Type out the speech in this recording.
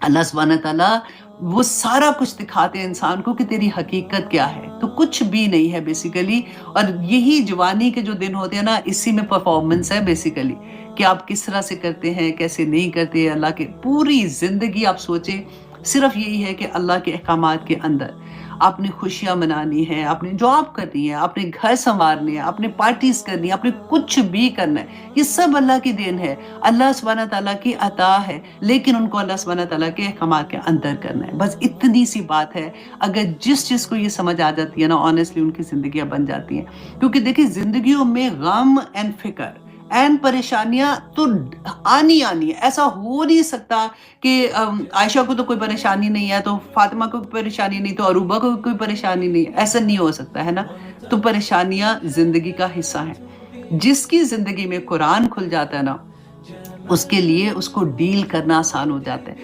اللہ सुब्हानहू तआला वो सारा कुछ दिखाते हैं इंसान को कि तेरी हकीकत क्या है, तो कुछ भी नहीं है बेसिकली। और यही जवानी के जो दिन होते हैं ना, इसी में परफॉर्मेंस है बेसिकली, कि आप किस तरह से करते हैं, कैसे नहीं करते। अल्लाह के पूरी जिंदगी आप सोचें, सिर्फ यही है कि अल्लाह के अहकामात के अंदर आपने खुशियाँ मनानी है, आपने जॉब करनी है, आपने घर संवारने हैं, आपने पार्टीज करनी है, आपने कुछ भी करना है, ये सब अल्लाह की देन है, अल्लाह सुब्हानहू तआला की अता है। लेकिन उनको अल्लाह सुब्हानहू तआला के अहकामात के अंदर करना है, बस इतनी सी बात है। अगर जिस चीज़ को ये समझ आ जाती है ना, ऑनेस्टली उनकी ज़िंदगियाँ बन जाती हैं। क्योंकि देखिए ज़िंदगियों में गम एंड फ़िक्र एंड परेशानियाँ तो आनी आनी है। ऐसा हो नहीं सकता कि आयशा को तो कोई परेशानी नहीं है, तो फातिमा को कोई परेशानी नहीं, तो अरूबा को कोई परेशानी नहीं, ऐसा नहीं हो सकता है ना। तो परेशानियाँ ज़िंदगी का हिस्सा हैं। जिसकी ज़िंदगी में कुरान खुल जाता है ना, उसके लिए उसको डील करना आसान हो जाता है।